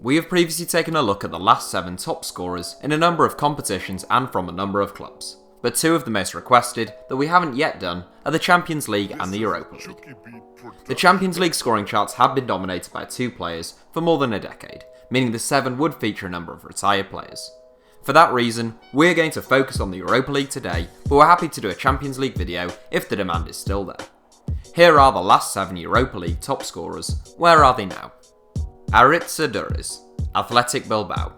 We have previously taken a look at the last 7 top scorers in a number of competitions and from a number of clubs, but 2 of the most requested that we haven't yet done are the Champions League and the Europa League. The Champions League scoring charts have been dominated by 2 players for more than a decade, meaning the 7 would feature a number of retired players. For that reason, we're going to focus on the Europa League today, but we're happy to do a Champions League video if the demand is still there. Here are the last 7 Europa League top scorers. Where are they now? Aritz Aduriz, Athletic Bilbao.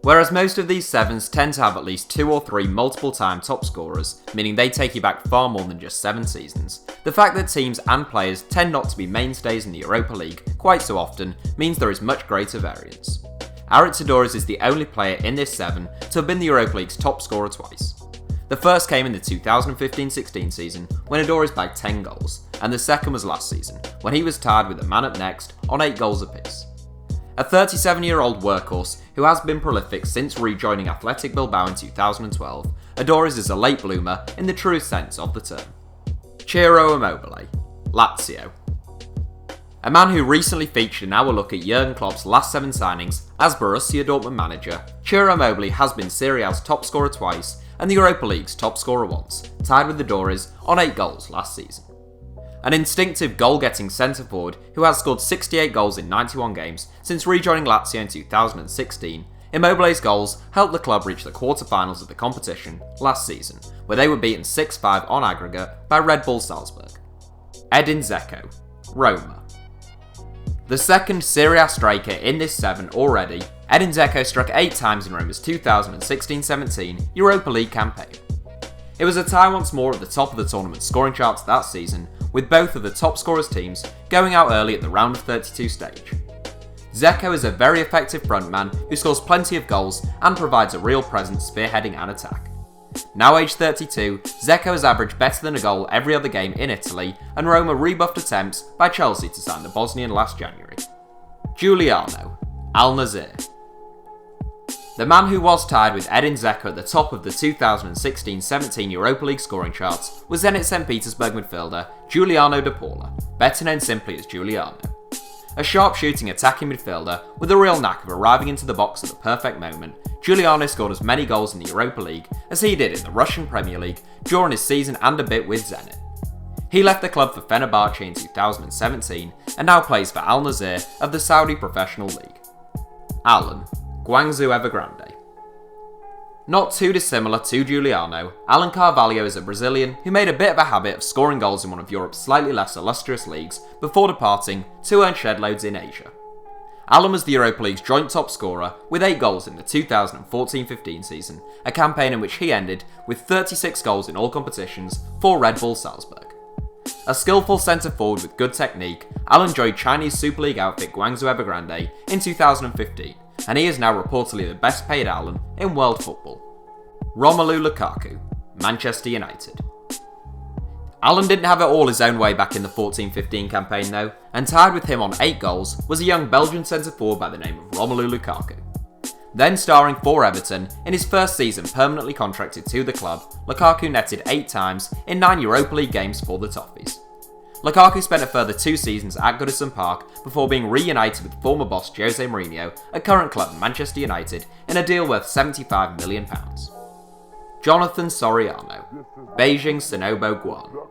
Whereas most of these 7s tend to have at least 2 or 3 multiple time top scorers, meaning they take you back far more than just 7 seasons, the fact that teams and players tend not to be mainstays in the Europa League quite so often means there is much greater variance. Aritz Aduriz is the only player in this 7 to have been the Europa League's top scorer twice. The first came in the 2015-16 season when Aduriz bagged 10 goals, and the second was last season when he was tied with the man up next on 8 goals apiece. A 37-year-old workhorse who has been prolific since rejoining Athletic Bilbao in 2012, Aduriz is a late bloomer in the truest sense of the term. Ciro Immobile, LAZIO. A man who recently featured in our look at Jurgen Klopp's last 7 signings as Borussia Dortmund manager, Ciro Immobile has been Serie A's top scorer twice and the Europa League's top scorer once, tied with Aduriz on 8 goals last season. An instinctive goal-getting centre-forward who has scored 68 goals in 91 games since rejoining Lazio in 2016, Immobile's goals helped the club reach the quarter-finals of the competition last season, where they were beaten 6-5 on aggregate by Red Bull Salzburg. Edin Dzeko, Roma. The second Serie A striker in this 7 already, Edin Dzeko struck 8 times in Roma's 2016-17 Europa League campaign. It was a tie once more at the top of the tournament scoring charts that season, with both of the top scorers teams going out early at the round of 32 stage. Dzeko is a very effective frontman who scores plenty of goals and provides a real presence spearheading an attack. Now aged 32, Dzeko has averaged better than a goal every other game in Italy, and Roma rebuffed attempts by Chelsea to sign the Bosnian last January. Giuliano, Al Nassr. The man who was tied with Edin Dzeko at the top of the 2016-17 Europa League scoring charts was Zenit St. Petersburg midfielder Giuliano De Paula, better known simply as Giuliano. A sharp-shooting attacking midfielder with a real knack of arriving into the box at the perfect moment, Giuliano scored as many goals in the Europa League as he did in the Russian Premier League during his season and a bit with Zenit. He left the club for Fenerbahce in 2017 and now plays for Al Nassr of the Saudi Professional League. Alan, GUANGZHOU Evergrande. Not too dissimilar to Giuliano, Alan Carvalho is a Brazilian who made a bit of a habit of scoring goals in one of Europe's slightly less illustrious leagues before departing to earn shed loads in Asia. Alan was the Europa League's joint top scorer with 8 goals in the 2014-15 season, a campaign in which he ended with 36 goals in all competitions for Red Bull Salzburg. A skillful centre-forward with good technique, Alan joined Chinese Super League outfit GUANGZHOU Evergrande in 2015, and he is now reportedly the best paid Alan in world football. Romelu Lukaku, Manchester United. Alan didn't have it all his own way back in the 14-15 campaign though, and tied with him on 8 goals was a young Belgian centre-forward by the name of Romelu Lukaku. Then starring for Everton, in his first season permanently contracted to the club, Lukaku netted 8 times in 9 Europa League games for the Toffees. Lukaku spent a further 2 seasons at Goodison Park before being reunited with former boss Jose Mourinho at current club Manchester United in a deal worth £75 million. Jonathan Soriano, BEIJING SINOBO GUOAN.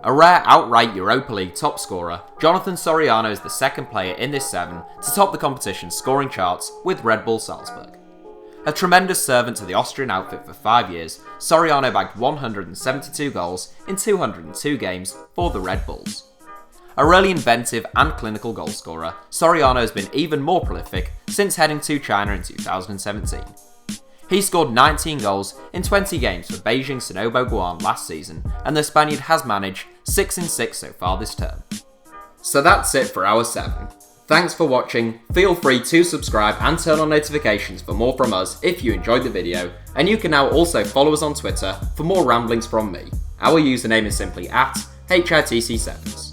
A rare outright Europa League top scorer, Jonathan Soriano is the second player in this 7 to top the competition's scoring charts with Red Bull Salzburg. A tremendous servant to the Austrian outfit for 5 years, Soriano bagged 172 goals in 202 games for the Red Bulls. A really inventive and clinical goalscorer, Soriano has been even more prolific since heading to China in 2017. He scored 19 goals in 20 games for BEIJING SINOBO GUOAN last season, and the Spaniard has managed 6 in 6 so far this term. So that's it for our 7. Thanks for watching, feel free to subscribe and turn on notifications for more from us if you enjoyed the video, and you can now also follow us on Twitter for more ramblings from me. Our username is simply @HITC Sevens.